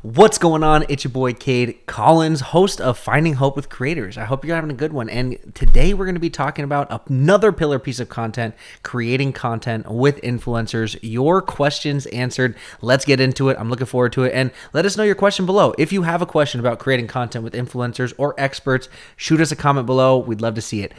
What's going on? It's your boy Cade Collins, host of Finding Hope with Creators. I hope you're having a good one. And today we're going to be talking about another pillar piece of content, creating content with influencers. Your questions answered. Let's get into it. I'm looking forward to it. And let us know your question below. If you have a question about creating content with influencers or experts, shoot us a comment below. We'd love to see it.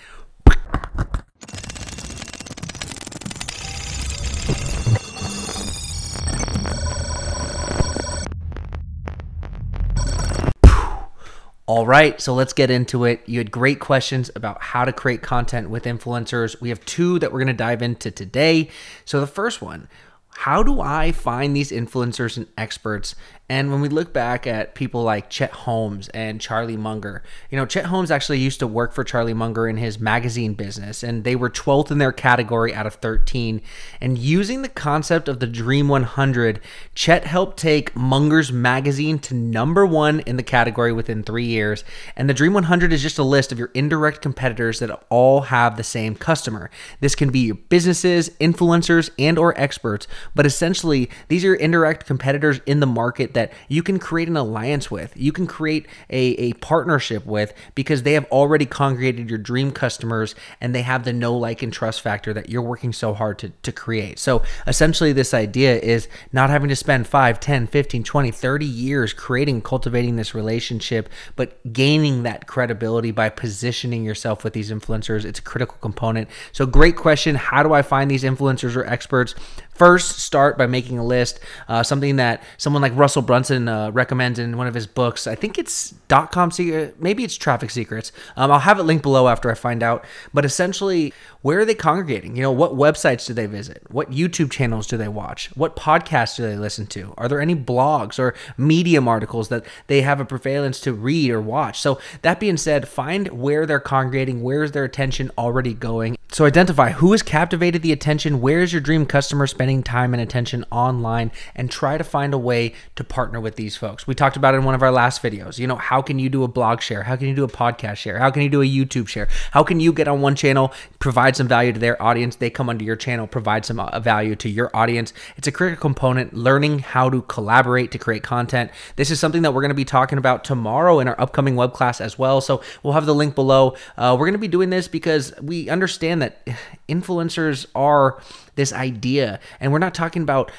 All right, so let's get into it. You had great questions about how to create content with influencers. We have two that we're going to dive into today. So the first one, how do I find these influencers and experts? And when we look back at people like Chet Holmes and Charlie Munger, Chet Holmes actually used to work for Charlie Munger in his magazine business, and they were 12th in their category out of 13. And using the concept of the Dream 100, Chet helped take Munger's magazine to #1 in the category within 3 years. And the Dream 100 is just a list of your indirect competitors that all have the same customer. This can be your businesses, influencers, and or experts, but essentially these are indirect competitors in the market that you can create an alliance with, you can create a partnership with, because they have already congregated your dream customers and they have the know, like, and trust factor that you're working so hard to create. So essentially this idea is not having to spend 5, 10, 15, 20, 30 years cultivating this relationship, but gaining that credibility by positioning yourself with these influencers. It's a critical component. So great question. How do I find these influencers or experts? First, start by making a list, something that someone like Russell Brunson recommends in one of his books. I think it's .com secret, maybe it's Traffic Secrets. I'll have it linked below after I find out. But essentially, where are they congregating? What websites do they visit? What YouTube channels do they watch? What podcasts do they listen to? Are there any blogs or Medium articles that they have a prevalence to read or watch? So that being said, find where they're congregating, where is their attention already going. So identify who has captivated the attention, where is your dream customer spending time and attention online, and try to find a way to partner with these folks. We talked about it in one of our last videos. How can you do a blog share? How can you do a podcast share? How can you do a YouTube share? How can you get on one channel, provide some value to their audience, they come onto your channel, provide some value to your audience? It's a critical component, learning how to collaborate to create content. This is something that we're going to be talking about tomorrow in our upcoming web class as well. So we'll have the link below. We're going to be doing this because we understand that influencers are this idea, and we're not talking about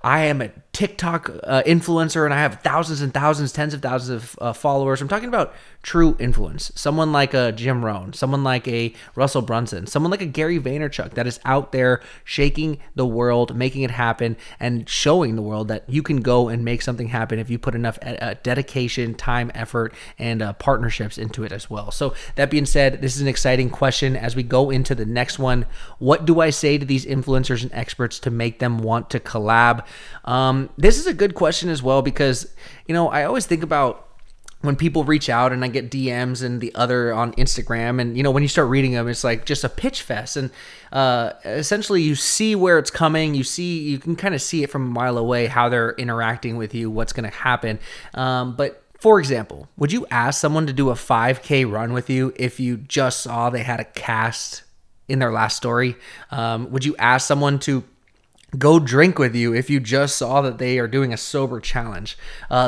I am a TikTok influencer and I have thousands and thousands, tens of thousands of followers. I'm talking about true influence. Someone like a Jim Rohn, someone like a Russell Brunson, someone like a Gary Vaynerchuk that is out there shaking the world, making it happen, and showing the world that you can go and make something happen if you put enough dedication, time, effort, and partnerships into it as well. So that being said, this is an exciting question as we go into the next one. What do I say to these influencers and experts to make them want to collab? This is a good question as well, because I always think about when people reach out and I get DMs and the other on Instagram, and when you start reading them, it's like just a pitch fest, and essentially you see where it's coming, you can kind of see it from a mile away how they're interacting with you, what's going to happen. But for example, would you ask someone to do a 5K run with you if you just saw they had a cast in their last story? Would you ask someone to go drink with you if you just saw that they are doing a sober challenge?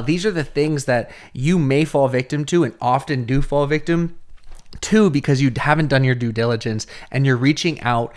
These are the things that you may fall victim to, and often do fall victim to, because you haven't done your due diligence and you're reaching out,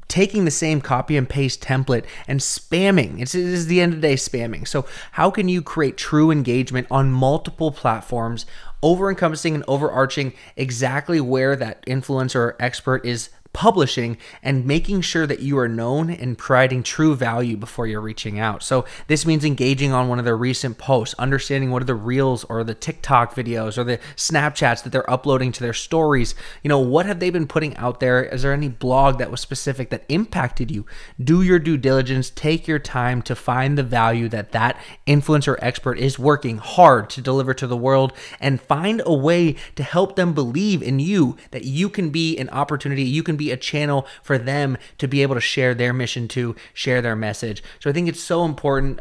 taking the same copy and paste template and spamming. It is the end of the day spamming. So how can you create true engagement on multiple platforms, over-encompassing and overarching exactly where that influencer or expert is publishing, and making sure that you are known and providing true value before you're reaching out? So this means engaging on one of their recent posts, understanding what are the reels or the TikTok videos or the Snapchats that they're uploading to their stories. What have they been putting out there? Is there any blog that was specific that impacted you? Do your due diligence, take your time to find the value that influencer expert is working hard to deliver to the world, and find a way to help them believe in you, that you can be an opportunity, you can be be a channel for them to be able to share their mission to, share their message. So I think it's so important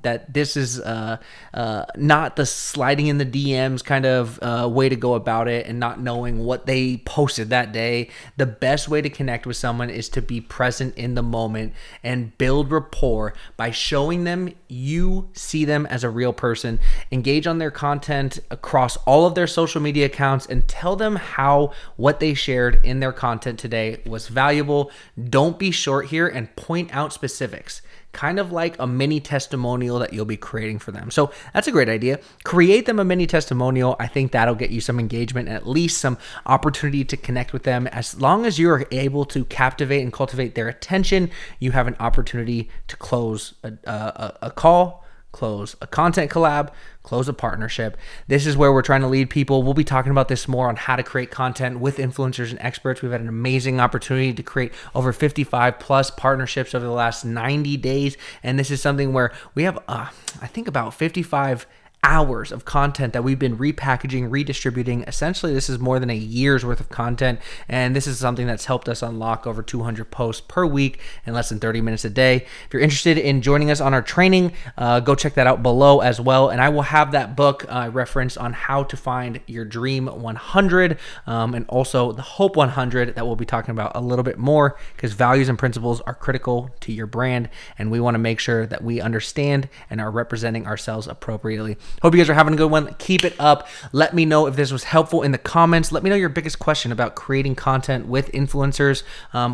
that this is not the sliding in the DMs kind of way to go about it and not knowing what they posted that day. The best way to connect with someone is to be present in the moment and build rapport by showing them you see them as a real person. Engage on their content across all of their social media accounts and tell them how what they shared in their content today was valuable. Don't be short here and point out specifics, kind of like a mini testimonial that you'll be creating for them. So that's a great idea. Create them a mini testimonial. I think that'll get you some engagement and at least some opportunity to connect with them. As long as you're able to captivate and cultivate their attention, you have an opportunity to close a call, close a content collab, close a partnership. This is where we're trying to lead people. We'll be talking about this more on how to create content with influencers and experts. We've had an amazing opportunity to create over 55 plus partnerships over the last 90 days. And this is something where we have, I think about 55 hours of content that we've been repackaging, redistributing. Essentially, this is more than a year's worth of content, and this is something that's helped us unlock over 200 posts per week in less than 30 minutes a day. If you're interested in joining us on our training, go check that out below as well, and I will have that book reference on how to find your Dream 100 and also the Hope 100 that we'll be talking about a little bit more, because values and principles are critical to your brand, and we want to make sure that we understand and are representing ourselves appropriately. Hope you guys are having a good one. Keep it up. Let me know if this was helpful in the comments. Let me know your biggest question about creating content with influencers.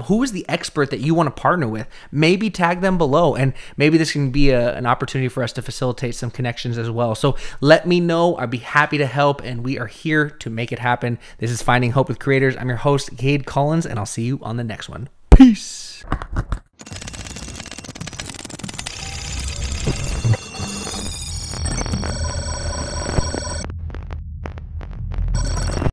Who is the expert that you want to partner with? Maybe tag them below, and maybe this can be an opportunity for us to facilitate some connections as well. So let me know. I'd be happy to help, and we are here to make it happen. This is Finding Hope with Creators. I'm your host, Cade Collins, and I'll see you on the next one. Peace.